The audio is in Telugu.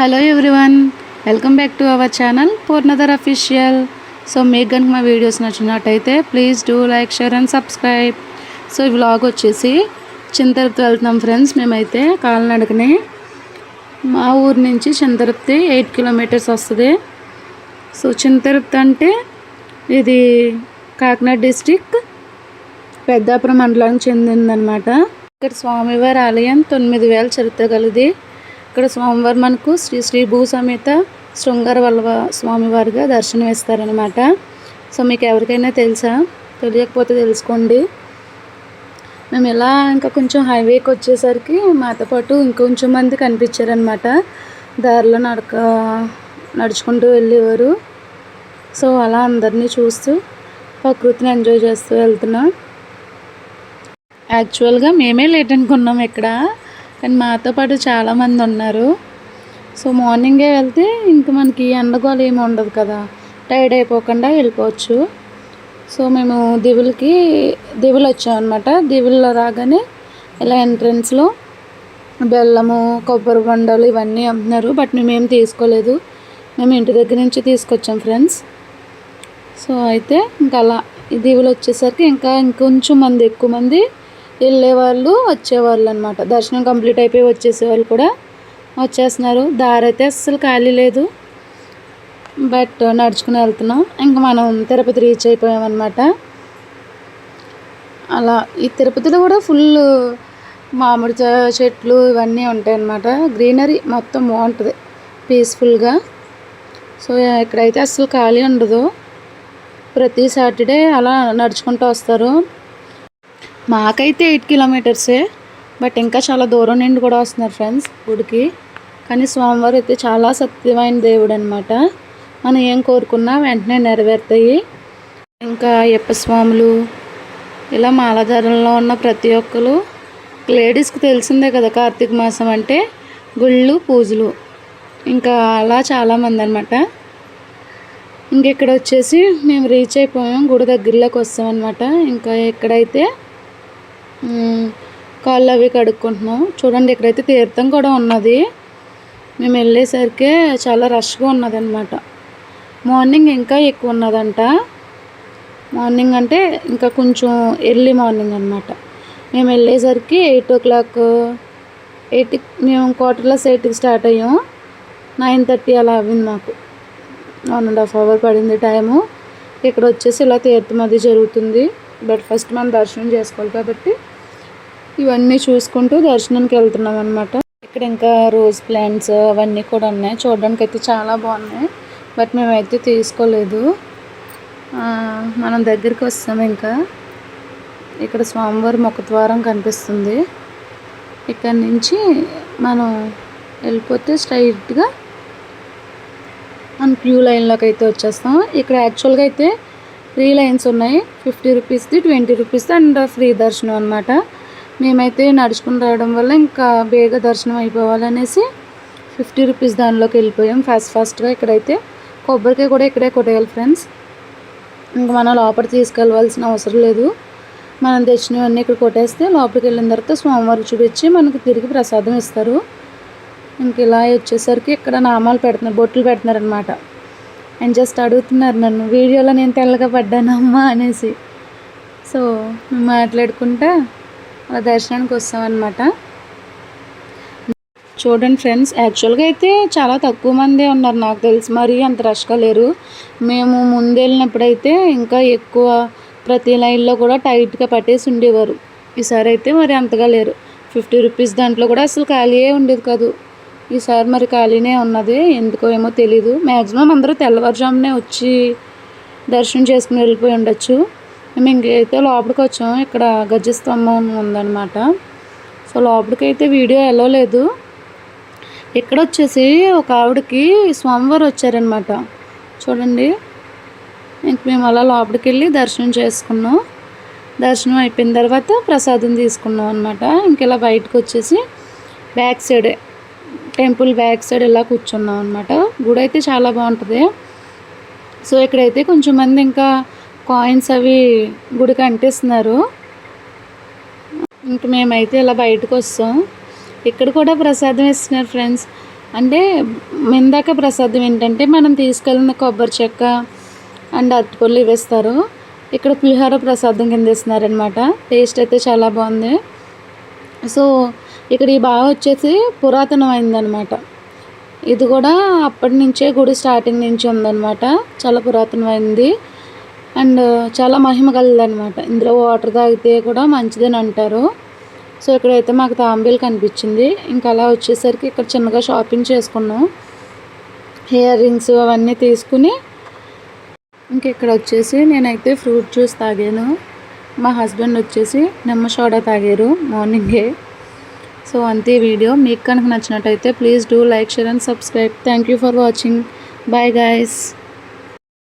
Hello everyone, welcome back to our channel Purnadhar official. So మీకు కనుక మా వీడియోస్ నచ్చినట్టయితే please do like, share and subscribe. So ఈ వ్లాగ్ వచ్చేసి చింతరుప్తి వెళ్తున్నాం ఫ్రెండ్స్. మేమైతే కాలినడకని మా ఊరు నుంచి చింతరుప్తి 8 కిలోమీటర్స్ వస్తుంది. సో చింతరుప్తి అంటే ఇది కాకినాడ డిస్టిక్ పెద్దాపురం మండలానికి చెందిందనమాట. ఇక్కడ స్వామివారి ఆలయం 9000 చరిత్ర కలది. ఇక్కడ స్వామివారు మనకు శ్రీ శ్రీ భూసమేత శృంగార వల్లభ స్వామివారిగా దర్శనం ఇస్తారనమాట. సో మీకు ఎవరికైనా తెలుసా? తెలియకపోతే తెలుసుకోండి. మేము ఇలా ఇంకా కొంచెం హైవేకి వచ్చేసరికి మాతో పాటు ఇంకొంచెం మంది కనిపించారనమాట. దారిలో నడుచుకుంటూ వెళ్ళేవారు. సో అలా అందరినీ చూస్తూ ప్రకృతిని ఎంజాయ్ చేస్తూ వెళ్తున్నాం. యాక్చువల్గా మేమే లేట్ అనుకున్నాం ఇక్కడ, కానీ మాతో పాటు చాలామంది ఉన్నారు. సో మార్నింగే వెళ్తే ఇంక మనకి ఎండగోళ ఏమి ఉండదు కదా, టైర్డ్ అయిపోకుండా వెళ్ళిపోవచ్చు. సో మేము దివులు వచ్చామన్నమాట. దివుల్లో రాగానే ఇలా ఎంట్రన్స్లో బెల్లము, కొబ్బరి బండలు ఇవన్నీ అమ్ముతున్నారు. బట్ మేమేం తీసుకోలేదు, మేము ఇంటి దగ్గర నుంచి తీసుకొచ్చాం ఫ్రెండ్స్. సో అయితే ఇంకా అలా ఈ దివులు వచ్చేసరికి ఇంకొంచెం ఎక్కువ మంది వెళ్ళేవాళ్ళు వచ్చేవాళ్ళు అనమాట. దర్శనం కంప్లీట్ అయిపోయి వచ్చేసేవాళ్ళు కూడా వచ్చేస్తున్నారు. దారి అయితే అస్సలు ఖాళీ లేదు, బట్ నడుచుకుని వెళ్తున్నాం. ఇంకా మనం తిరుపతి రీచ్ అయిపోయామన్నమాట. అలా ఈ తిరుపతిలో కూడా ఫుల్ మామిడి చెట్లు ఇవన్నీ ఉంటాయి అన్నమాట. గ్రీనరీ మొత్తం బాగుంటుంది పీస్ఫుల్గా. సో ఇక్కడైతే అస్సలు ఖాళీ ఉండదు. ప్రతి సాటర్డే అలా నడుచుకుంటూ వస్తారు. మాకైతే 8 కిలోమీటర్సే, బట్ ఇంకా చాలా దూరం నుండి కూడా వస్తున్నారు ఫ్రెండ్స్ గుడికి. కానీ స్వామివారు అయితే చాలా సత్యమైన దేవుడు అనమాట. మనం ఏం కోరుకున్నా వెంటనే నెరవేరుతాయి. ఇంకా అయ్యప్ప స్వాములు ఇలా మాలధారంలో ఉన్న ప్రతి ఒక్కరు, లేడీస్కి తెలిసిందే కదా కార్తీక మాసం అంటే గుళ్ళు పూజలు, ఇంకా అలా చాలామంది అనమాట. ఇంకెక్కడ వచ్చేసి మేము రీచ్ అయిపోయాం, గుడి దగ్గరలోకి వస్తామన్నమాట. ఇంకా ఎక్కడైతే కాళ్ళు అవి కడుక్కుంటున్నాం. చూడండి ఇక్కడైతే తీర్థం కూడా ఉన్నది. మేము వెళ్ళేసరికి చాలా రష్గా ఉన్నదన్నమాట. మార్నింగ్ ఇంకా ఎక్కువ ఉన్నదంట. మార్నింగ్ అంటే ఇంకా కొంచెం ఎర్లీ మార్నింగ్ అనమాట. మేము వెళ్ళేసరికి 8 o'clock, మేము 8:15 స్టార్ట్ అయ్యాం. 9:30 అలా అయింది మాకు. 1.5 hour పడింది టైము. ఇక్కడ వచ్చేసి ఇలా తీర్థం అది జరుగుతుంది. బట్ ఫస్ట్ మనం దర్శనం చేసుకోవాలి కాబట్టి ఇవన్నీ చూసుకుంటూ దర్శనానికి వెళ్తున్నాం అనమాట. ఇక్కడ ఇంకా రోజ్ ప్లాంట్స్ అవన్నీ కూడా ఉన్నాయి. చూడడానికి అయితే చాలా బాగున్నాయి, బట్ మేమైతే తీసుకోలేదు. మనం దగ్గరికి వస్తాం. ఇంకా ఇక్కడ స్వామివారి ముఖద్వారం కనిపిస్తుంది. ఇక్కడ నుంచి మనం వెళ్ళిపోతే స్ట్రైట్గా మన క్యూ లైన్లోకి అయితే వచ్చేస్తాం. ఇక్కడ యాక్చువల్గా అయితే 3 లైన్స్ ఉన్నాయి. 50 రూపీస్ది, 20 రూపీస్ది అండ్ ఫ్రీ దర్శనం అనమాట. మేమైతే నడుచుకుని రావడం వల్ల ఇంకా బేగా దర్శనం అయిపోవాలనేసి 50 రూపీస్ దానిలోకి వెళ్ళిపోయాం ఫాస్ట్గా. ఇక్కడైతే కొబ్బరికాయ కూడా ఇక్కడే కొట్టేయాలి ఫ్రెండ్స్. ఇంకా మనం లోపల తీసుకెళ్ళవలసిన అవసరం లేదు. మనం తెచ్చినవన్నీ ఇక్కడ కొట్టేస్తే లోపలికి వెళ్ళిన తర్వాత స్వామివారికి చూపించి మనకు తిరిగి ప్రసాదం ఇస్తారు. ఇంక ఇలా వచ్చేసరికి ఇక్కడ నామాలు పెడుతున్నారు, బొట్లు పెడుతున్నారు అనమాట. అండ్ జస్ట్ అడుగుతున్నారు నన్ను, వీడియోలో నేను తెల్లగా పడ్డానమ్మా అనేసి. సో మేము మాట్లాడుకుంటా అలా దర్శనానికి వస్తామన్నమాట. చూడండి ఫ్రెండ్స్, యాక్చువల్గా అయితే చాలా తక్కువ మందే ఉన్నారు నాకు తెలిసి, మరీ అంత రష్గా లేరు. మేము ముందు వెళ్ళినప్పుడైతే ఇంకా ఎక్కువ, ప్రతి లైన్లో కూడా టైట్గా పట్టేసి ఉండేవారు. ఈసారి అయితే మరి అంతగా లేరు. 50 రూపీస్ దాంట్లో కూడా అసలు ఖాళీయే ఉండేది కాదు. ఈసారి మరి ఖాళీనే ఉన్నది, ఎందుకో ఏమో తెలీదు. మ్యాక్సిమం అందరూ తెల్లవారుజామునే వచ్చి దర్శనం చేసుకుని వెళ్ళిపోయి ఉండొచ్చు. మేము ఇంకైతే లోపలికి వచ్చాం. ఇక్కడ గజస్తంభం ఉందన్నమాట. సో లోపలికైతే వీడియో వెళ్ళలేదు. ఇక్కడ వచ్చేసి ఒక ఆవిడకి స్వామివారు వచ్చారనమాట. చూడండి, ఇంక మేము అలా లోపలికి వెళ్ళి దర్శనం చేసుకున్నాం. దర్శనం అయిపోయిన తర్వాత ప్రసాదం తీసుకున్నాం అనమాట. ఇంక ఇలా బయటకు వచ్చేసి back side, temple back side ఇలా కూర్చున్నాం అనమాట. గుడి అయితే చాలా బాగుంటుంది. సో ఇక్కడైతే కొంచెం మంది ఇంకా కాయిన్స్ అవి గుడికి అంటిస్తున్నారు. ఇంక మేమైతే ఇలా బయటకు వస్తాం. ఇక్కడ కూడా ప్రసాదం ఇస్తున్నారు ఫ్రెండ్స్. అంటే ఇందాక ప్రసాదం ఏంటంటే మనం తీసుకెళ్ళిన కొబ్బరి చెక్క అండ్ అరటిపళ్ళు ఇవేస్తారు. ఇక్కడ పులిహోర ప్రసాదం కింద ఇస్తున్నారనమాట. టేస్ట్ అయితే చాలా బాగుంది. సో ఇక్కడ ఈ బావి వచ్చేసి పురాతనమైందనమాట. ఇది కూడా అప్పటి నుంచే గుడి స్టార్టింగ్ నుంచి ఉందన్నమాట. చాలా పురాతనమైంది అండ్ చాలా మహిమ కలదనమాట. ఇందులో వాటర్ తాగితే కూడా మంచిదని అంటారు. సో ఇక్కడైతే మాకు తాంబేలు కనిపించింది. ఇంకా అలా వచ్చేసరికి ఇక్కడ చిన్నగా షాపింగ్ చేసుకున్నాం. ఇయర్ రింగ్స్ అవన్నీ తీసుకుని ఇంక ఇక్కడ వచ్చేసి నేనైతే ఫ్రూట్ జ్యూస్ తాగాను. మా హస్బెండ్ వచ్చేసి నిమ్మ సోడా తాగారు మార్నింగే. సో అంతే వీడియో. మీకు కనుక నచ్చినట్టయితే please do like, share and subscribe. Thank you for watching. Bye guys.